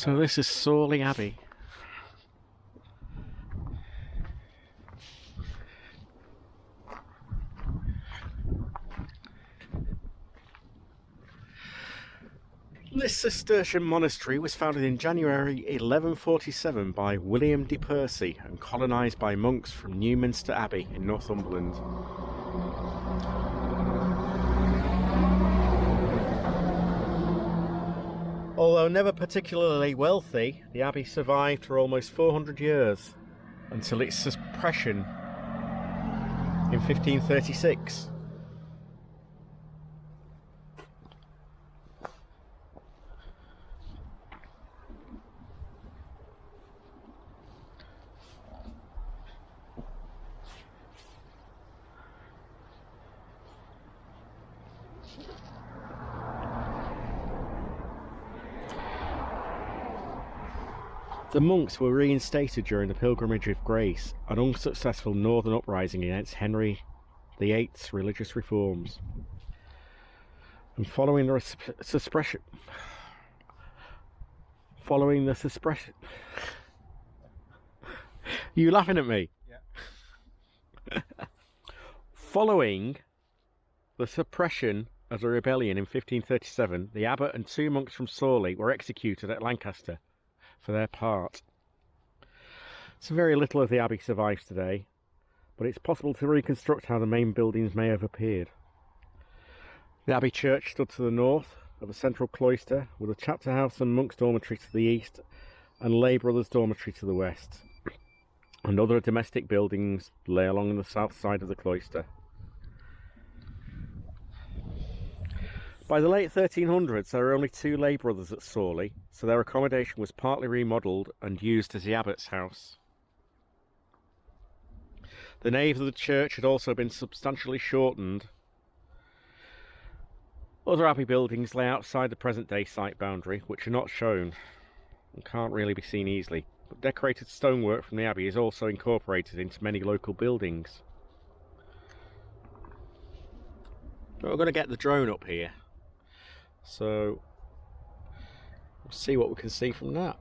So this is Sawley Abbey. This Cistercian monastery was founded in January 1147 by William de Percy and colonised by monks from Newminster Abbey in Northumberland. Although never particularly wealthy, the abbey survived for almost 400 years until its suppression in 1536. The monks were reinstated during the Pilgrimage of Grace, an unsuccessful northern uprising against Henry VIII's religious reforms. And following the suppression... You laughing at me? Yeah. Following the suppression of the rebellion in 1537, the abbot and two monks from Sawley were executed at Lancaster for their part. So very little of the abbey survives today, but it's possible to reconstruct how the main buildings may have appeared. The abbey church stood to the north of a central cloister, with a chapter house and monks' dormitory to the east and lay brothers' dormitory to the west, and other domestic buildings lay along the south side of the cloister. By the late 1300s, there were only two lay brothers at Sawley, so their accommodation was partly remodelled and used as the abbot's house. The nave of the church had also been substantially shortened. Other abbey buildings lay outside the present-day site boundary, which are not shown and can't really be seen easily, but decorated stonework from the abbey is also incorporated into many local buildings. But we're going to get the drone up here, so we'll see what we can see from that.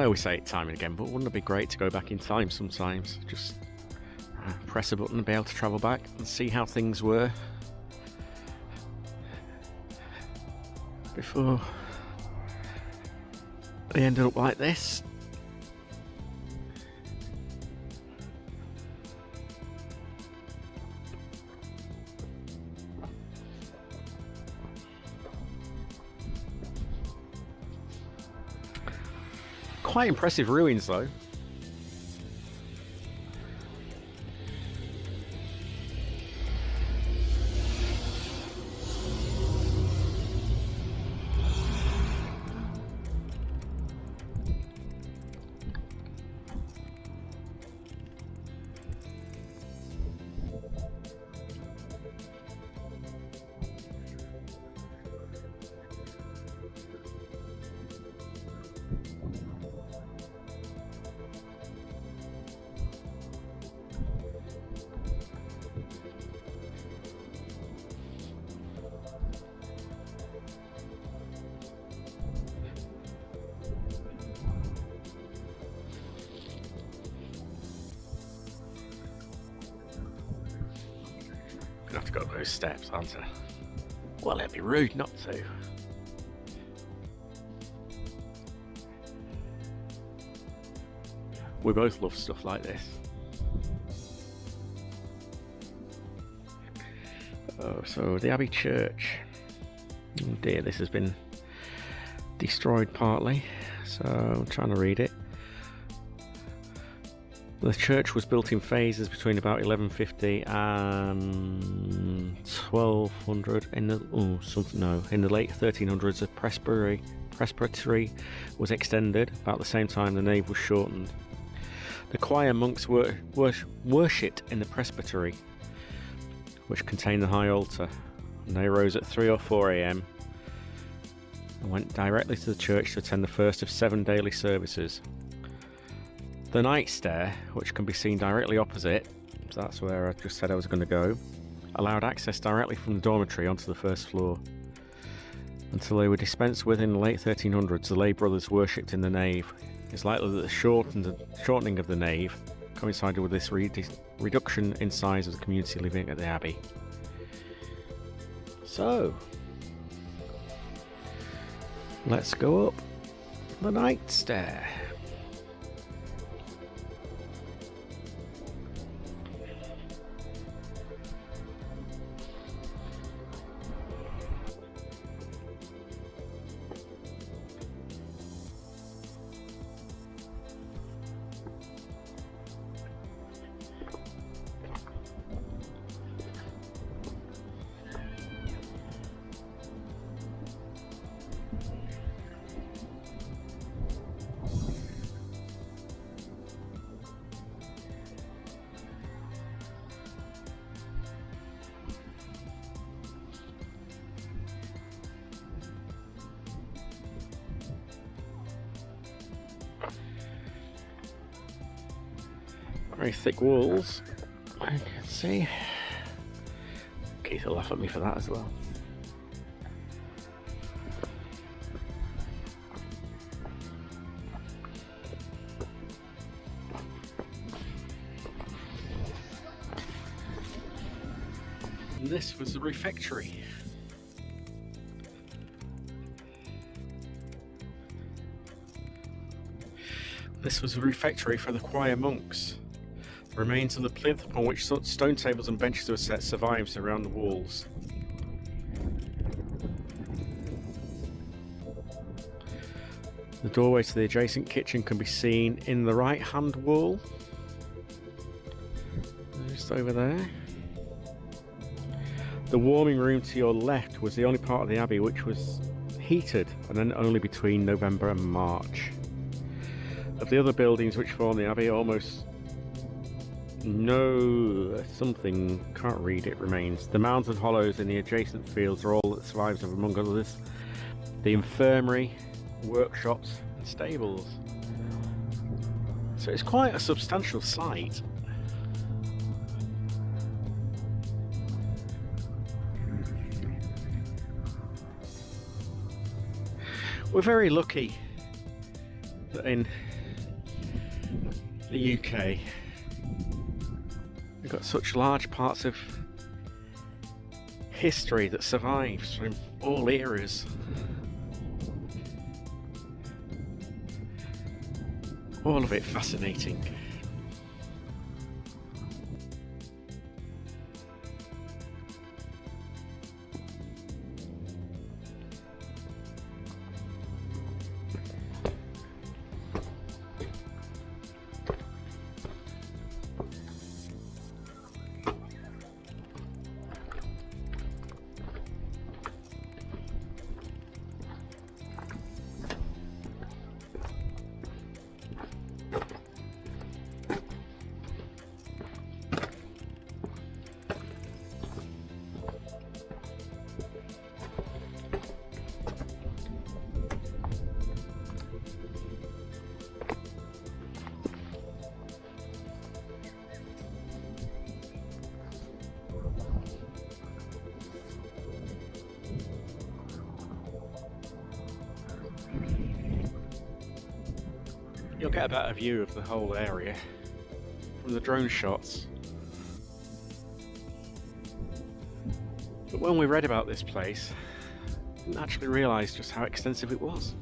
We say it time and again, but wouldn't it be great to go back in time sometimes? Just press a button and be able to travel back and see how things were before they ended up like this. Quite impressive ruins though. Gonna have to go up those steps, aren't I? Well, it'd be rude not to. We both love stuff like this. Oh, so the Abbey Church. Oh dear, this has been destroyed partly, so I'm trying to read it. The church was built in phases between about 1150 and 1200. In the late 1300s, a presbytery was extended. About the same time, the nave was shortened. The choir monks worshipped in the presbytery, which contained the high altar, and they rose at 3 or 4 a.m. and went directly to the church to attend the first of 7 daily services. The night stair, which can be seen directly opposite, so that's where I just said I was going to go, allowed access directly from the dormitory onto the first floor. Until they were dispensed with in the late 1300s, the lay brothers worshipped in the nave. It's likely that the shortening of the nave coincided with this reduction in size of the community living at the Abbey. So, let's go up the night stair. Very thick walls, I can see. Keith will laugh at me for that as well. And this was the refectory. This was a refectory for the choir monks. The remains of the plinth upon which stone tables and benches were set survives around the walls. The doorway to the adjacent kitchen can be seen in the right hand wall, just over there. The warming room to your left was the only part of the Abbey which was heated, and then only between November and March. Of the other buildings which form the Abbey, almost can't read it, remains. The mounds and hollows in the adjacent fields are all that survives of, among others, the infirmary, workshops and stables. So it's quite a substantial site. We're very lucky that in the UK we've got such large parts of history that survives from all eras. All of it fascinating. You'll get a better view of the whole area from the drone shots. But when we read about this place, I didn't actually realise just how extensive it was.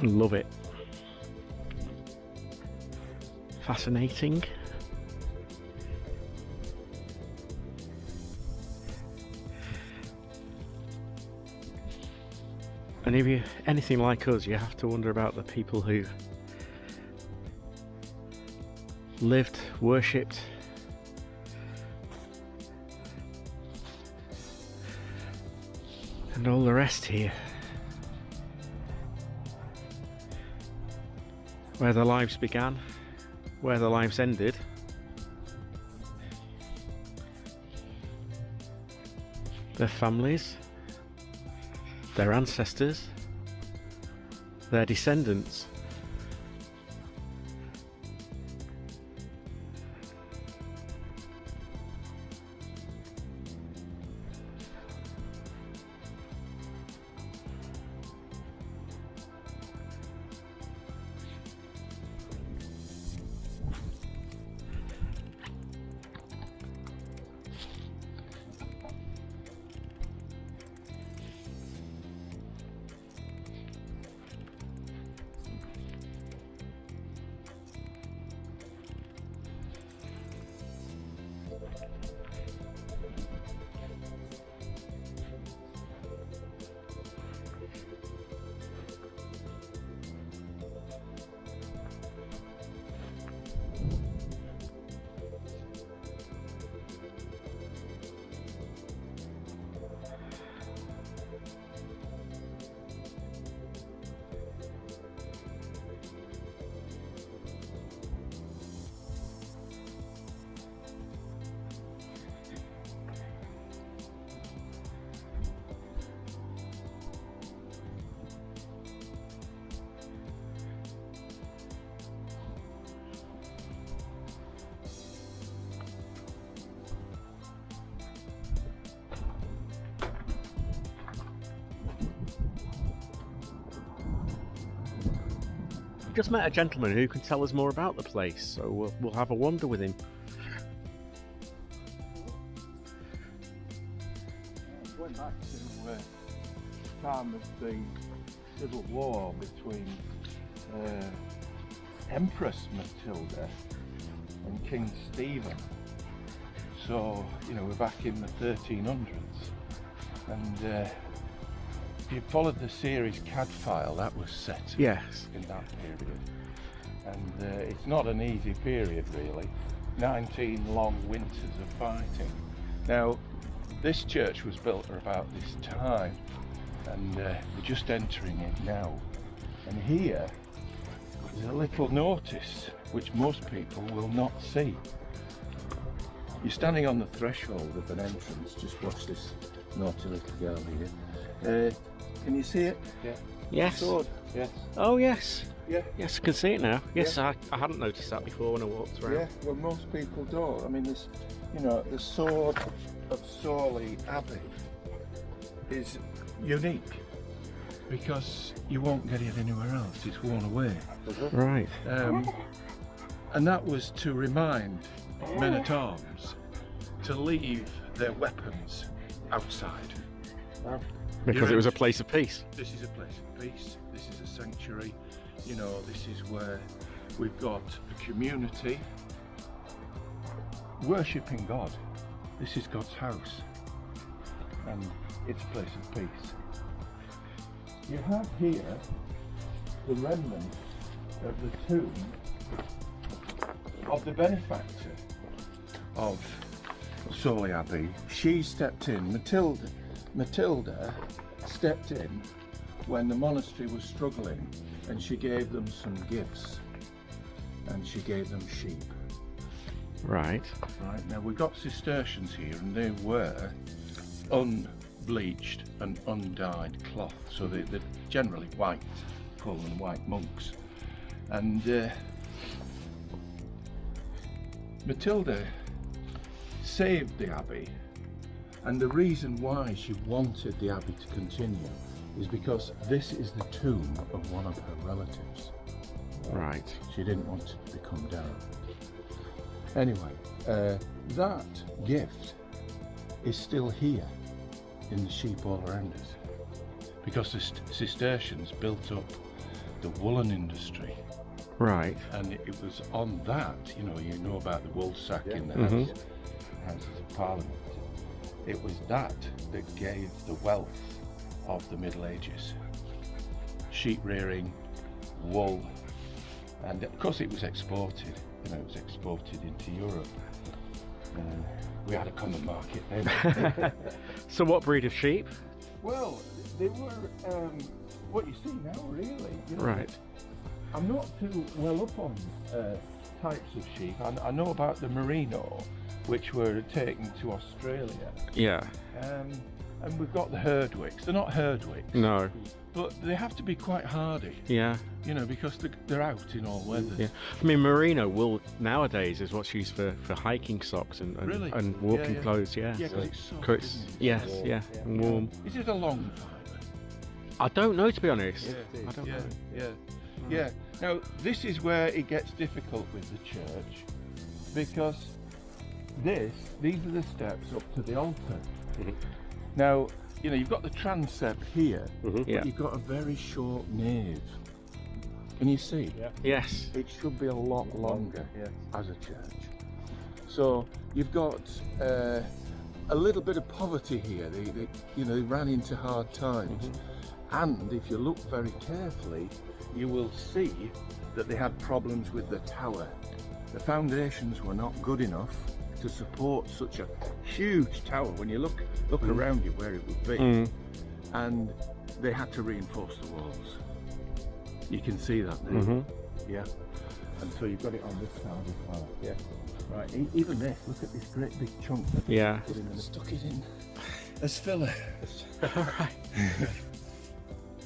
Love it. Fascinating. And if you're anything like us, you have to wonder about the people who lived, worshipped, and all the rest here. Where their lives began, where their lives ended. Their families, their ancestors, their descendants. Just met a gentleman who can tell us more about the place, so we'll have a wander with him. time of the Civil War between Empress Matilda and King Stephen. So, you know, we're back in the 1300s. And if you followed the series Cadfael, that was set Yes. in that period. And it's not an easy period, really. 19 long winters of fighting. Now, this church was built at about this time, and we're just entering it now. And here is a little notice which most people will not see. You're standing on the threshold of an entrance. Just watch this naughty little girl here. Can you see it? Yeah. Yes. Sword. Yes. Oh yes. Yeah. Yes, I can see it now. Yes, I hadn't noticed that before when I walked around. Yeah. Well, most people don't. I mean, this, you know, the sword of Sawley Abbey is unique because you won't get it anywhere else. It's worn away. Right. And that was to remind men-at-arms to leave their weapons outside. Because it was a place of peace. This is a place of peace. This is a sanctuary. You know, this is where we've got a community worshipping God. This is God's house, and it's a place of peace. You have here the remnant of the tomb of the benefactor of Sawley Abbey. She stepped in, Matilda stepped in when the monastery was struggling, and she gave them some gifts, and she gave them sheep. Right. Right, now we've got cistercians here, and they were unbleached and undyed cloth, so they're generally white, full and white monks. And Matilda saved the abbey, and the reason why she wanted the abbey to continue is because this is the tomb of one of her relatives. Right. She didn't want it to come down. Anyway, that gift is still here in the sheep all around us, because the Cistercians built up the woolen industry. Right. And it was on that, you know about the wool sack in the Houses of Parliament. It was that gave the wealth of the Middle Ages. Sheep rearing, wool, and of course it was exported. You know, it was exported into Europe. We had a common market then. So what breed of sheep? Well, they were what you see now, really. You know, Right. I'm not too well up on types of sheep. I know about the merino, which were taken to Australia. Yeah. And we've got the Herdwicks. They're not Herdwicks. No. But they have to be quite hardy. Yeah. You know, because they're out in all weathers. Yeah. I mean, merino wool nowadays is what's used for hiking socks and Really? and walking clothes. Yeah. Yeah, So- 'cause it's soft, Cause- isn't it? yes. Warm. Yeah. And warm. Is it a long fibre? I don't know, to be honest. I don't yeah, know. yeah. Now, this is where it gets difficult with the church, because these are the steps up to the altar. Now, you know, you've got the transept here, but Yeah. you've got a very short nave. Can you see? Yeah. Yes. It should be a lot longer as a church. So you've got a little bit of poverty here. They ran into hard times, and if you look very carefully, you will see that they had problems with the tower. The foundations were not good enough to support such a huge tower. When you look around you where it would be, and they had to reinforce the walls. You can see that now. Yeah. And so you've got it on this side as well. Yeah. Right. Even this. Look at this great big chunk. That Yeah. put in and stuck it in as filler. All right.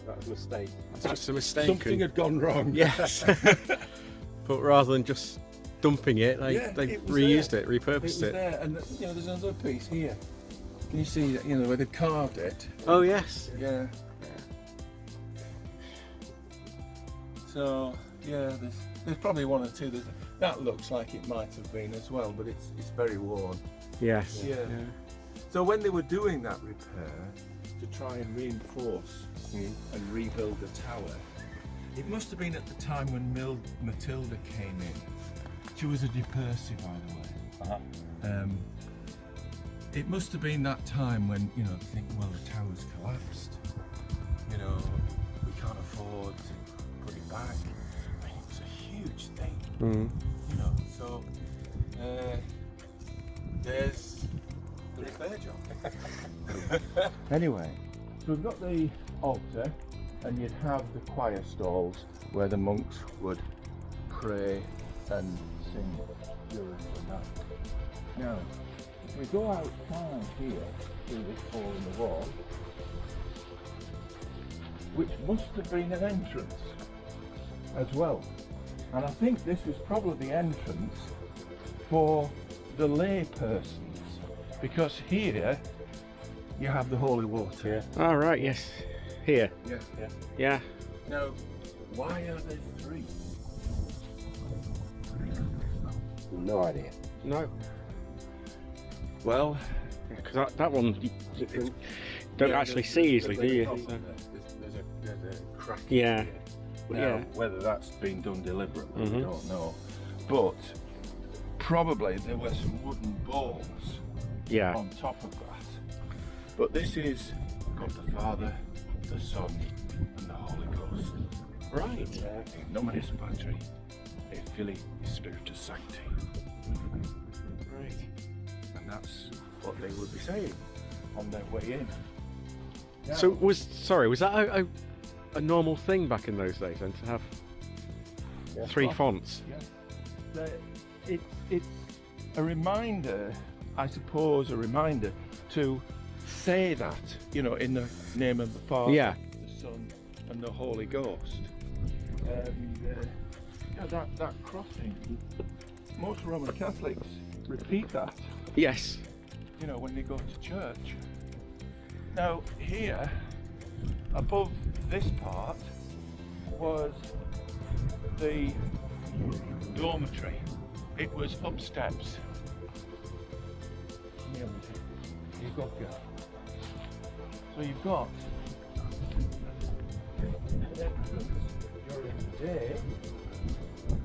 That was a mistake. It's just a mistake. Something had gone wrong. Yes. But rather than just dumping it, they it was reused there. it, repurposed It was it. there, and there's another piece here. Can you see that? You know where they've carved it. Oh yes. Yeah. So yeah, there's probably one or two. That looks like it might have been as well, but it's very worn. Yes. Yeah. So when they were doing that repair, to try and reinforce and rebuild the tower. It must have been at the time when Matilda came in. She was a De Percy, by the way. It must have been that time when, you know, they think, well, the tower's collapsed. You know, we can't afford to put it back. I mean, it was a huge thing. You know, so there's the repair job. Anyway, so we've got the altar, and you'd have the choir stalls where the monks would pray and sing during the night. Now, if we go outside here through this hole in the wall, which must have been an entrance as well, and I think this was probably the entrance for the lay persons, because here you have the holy water. Oh, right, yes. Here. Yeah. Now, why are there three? No idea. No. Well, Because that one, you don't actually see easily, do you? So. There's a crack. Yeah. Here. Now, Yeah. whether that's been done deliberately, we don't know. But probably there were some wooden balls Yeah. on top of that. But this is God the Father, the Son, and the Holy Ghost. Right. In nominis Patri, et Filii, Spiritus Sancti. Right. And that's what they would be saying on their way in. Now, So was that a normal thing back in those days then, to have three fonts? It's a reminder, I suppose, to say that, you know, in the name of the Father, Yeah. the Son, and the Holy Ghost. And that crossing, most Roman Catholics repeat that, Yes. you know, when they go to church. Now, here, above this part, was the dormitory. It was up steps. You've got so you've got an entrance during the day,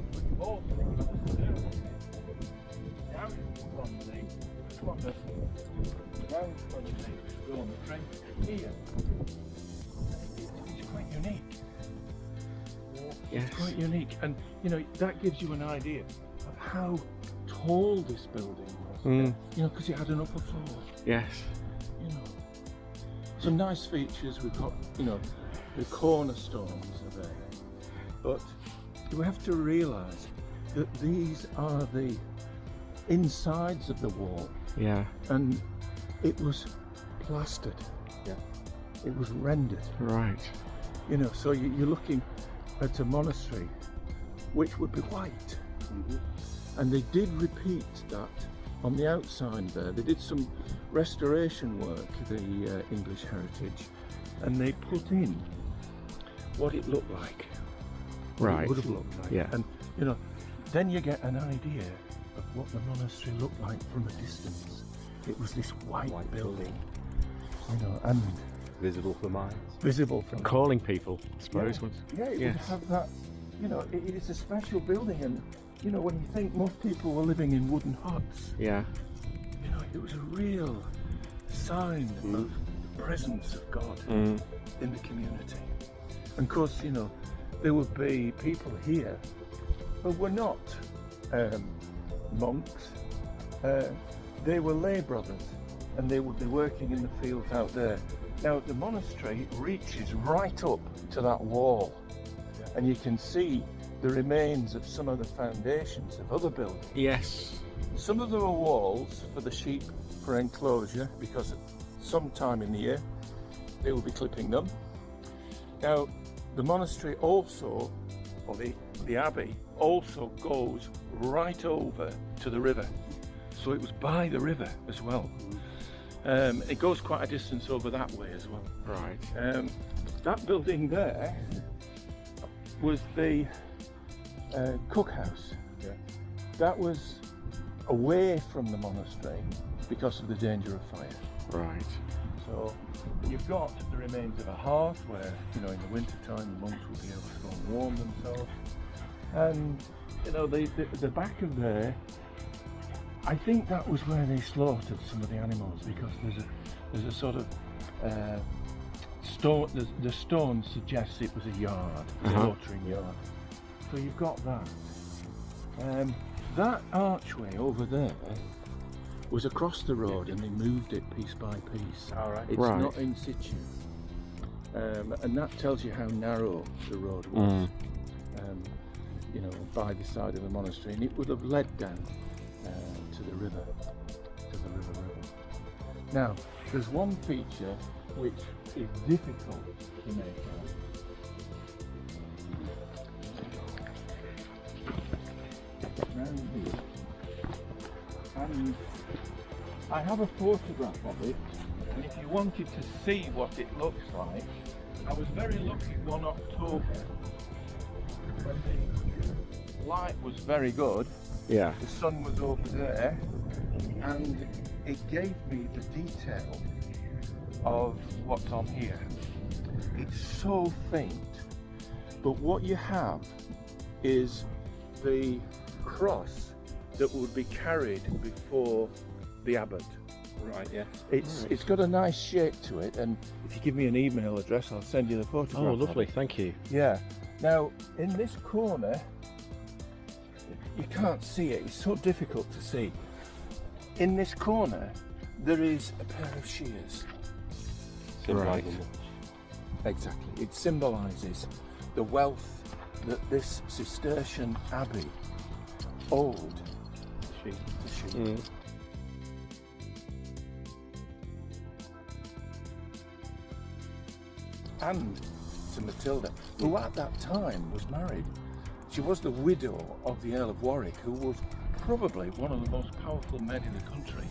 but you've also got a stairway down from the dormitory here. It's quite unique. Yes. It's quite unique, and you know that gives you an idea of how tall this building was. Mm. You know, because it had an upper floor. Yes. You know, some nice features. We've got, you know, the cornerstones are there, but you have to realise that these are the insides of the wall, Yeah. and it was plastered. Yeah. It was rendered. Right. You know, so you're looking at a monastery which would be white. And they did repeat that on the outside there. They did some restoration work, the English Heritage, and they put in what it looked like. What Right. it would have looked like. Yeah. And, you know, then you get an idea of what the monastery looked like from a distance. It was this white building, you know, and Visible for miles. visible from Calling people, I suppose. was- Yeah, it Yes. would have that, you know, it is a special building, and, you know, when you think most people were living in wooden huts, Yeah. you know, it was a real sign of the presence of God Mm. in the community. And of course, you know, there would be people here who were not monks, they were lay brothers, and they would be working in the fields out there. Now, the monastery reaches right up to that wall, and you can see the remains of some of the foundations of other buildings. Yes. Some of them are walls for the sheep for enclosure, because at some time in the year they will be clipping them. Now, the monastery also, or the abbey, also goes right over to the river. So it was by the river as well. It goes quite a distance over that way as well. Right. That building there was the cookhouse. Yeah. That was away from the monastery because of the danger of fire. Right. So So you've got the remains of a hearth where, you know, in the winter time the monks would be able to go and warm themselves. And, you know, the back of there, I think that was where they slaughtered some of the animals, because there's a sort of stone. The stone suggests it was a yard, a slaughtering yard. So you've got that. That archway over there was across the road, and they moved it piece by piece. All right. It's not in situ, and that tells you how narrow the road was. You know, by the side of the monastery, and it would have led down to the river, Now, there's one feature which is difficult to make out. Round here, and I have a photograph of it, and if you wanted to see what it looks like, I was very lucky one October when the light was very good. Yeah. The sun was over there, and it gave me the detail of what's on here. It's so faint, but what you have is the cross that would be carried before the abbot. Right, yeah. It's got a nice shape to it, and if you give me an email address, I'll send you the photograph. Oh, of lovely, it. thank you. Yeah. Now, in this corner, you can't see it, it's so difficult to see. In this corner, there is a pair of shears. Right. Exactly. It symbolises the wealth that this Cistercian abbey owed the sheep. And to Matilda, who at that time was married. She was the widow of the Earl of Warwick, who was probably one of the most powerful men in the country.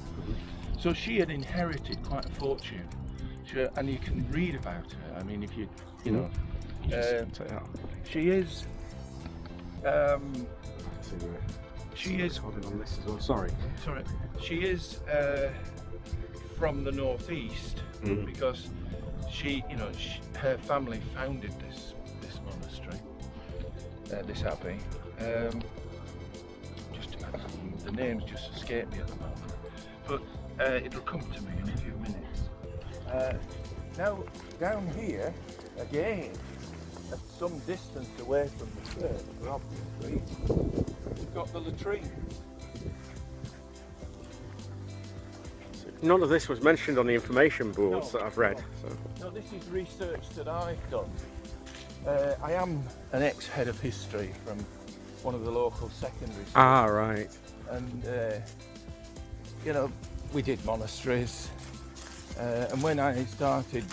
So she had inherited quite a fortune, and you can read about her. I mean, if you know, she is. She is. On this as well. Sorry. Sorry, she is from the northeast, because she, you know, her family founded this monastery, this abbey. The names just escape me at the moment, but it'll come to me in a few minutes. Now, down here, again, at some distance away from the church, for obvious reasons, we've got the latrine. None of this was mentioned on the information boards that I've read. So. No, this is research that I've done. I am an ex-head of history from one of the local secondary schools. Ah, right. And, you know, we did monasteries. And when I started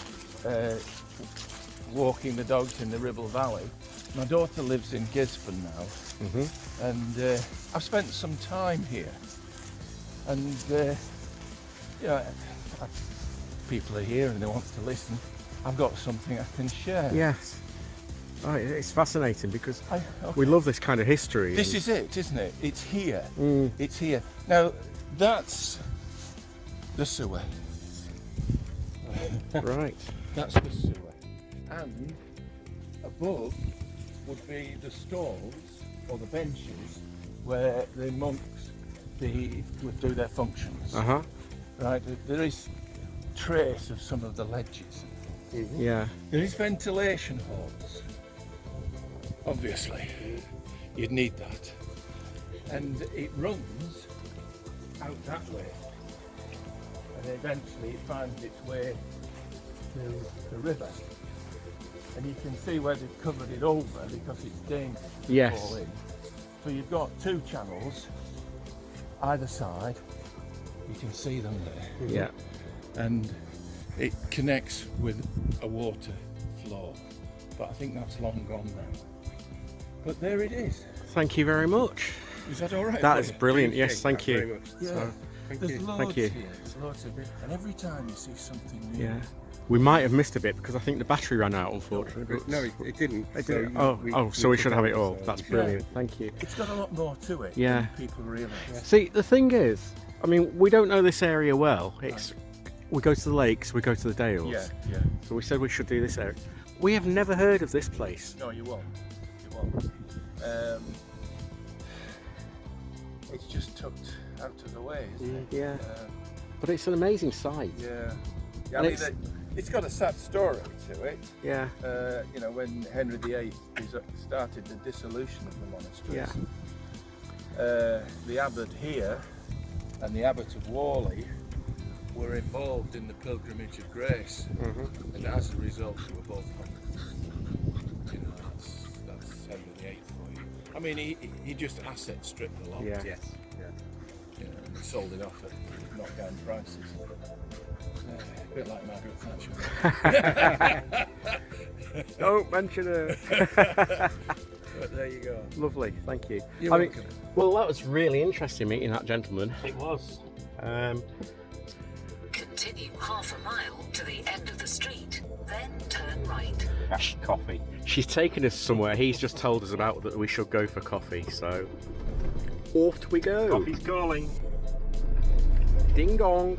walking the dogs in the Ribble Valley, my daughter lives in Gisborne now. And I've spent some time here. And, you know, people are here and they want to listen. I've got something I can share. Yes. Oh, it's fascinating because Okay. we love this kind of history. This is it, isn't it? It's here. It's here. Now, that's the sewer. Right. That's the sewer. And above would be the stalls or the benches where the monks would do their functions. Right. There is trace of some of the ledges. Yeah. There is ventilation holes. Obviously, you'd need that. And it runs out that way. And eventually it finds its way to the river. And you can see where they've covered it over because it's dangerous to fall in. So you've got two channels either side. You can see them there. Yeah. And it connects with a water flow. But I think that's long gone now. But there it is. Thank you very much. Is that all right? That is brilliant. Yes, thank you. Yeah. So, There's loads Thank you. here. There's loads of it. And every time you see something new. yeah. We might have missed a bit because I think the battery ran out, unfortunately. But No, it didn't. it didn't. So we should have it all. That's brilliant. Thank you. It's got a lot more to it Yeah. than people realise. See, the thing is, I mean, we don't know this area well. we go to the lakes, we go to the Dales. Yeah, yeah. So we said we should do this area. We have never heard of this place. No, you won't. You won't. It's just tucked out of the way, isn't it? Yeah. But it's an amazing site. Yeah. And I mean, it's got a sad story to it. Yeah. You know, when Henry VIII started the dissolution of the monasteries, the abbot here and the abbot of Sawley were involved in the pilgrimage of grace, and as a result, they were both hung. You know, that's Henry VIII for you. I mean, he just asset stripped a lot. Yeah. Yes. Yeah. You know, and sold it off at knockdown prices. A bit like Margaret Thatcher. Don't mention it. But there you go. Lovely, thank you. You're welcome. Well, that was really interesting meeting that gentleman. It was. Continue half a mile to the end of the street, then turn right. Coffee. She's taken us somewhere. He's just told us about that we should go for coffee. So off we go. Coffee's calling. Ding dong.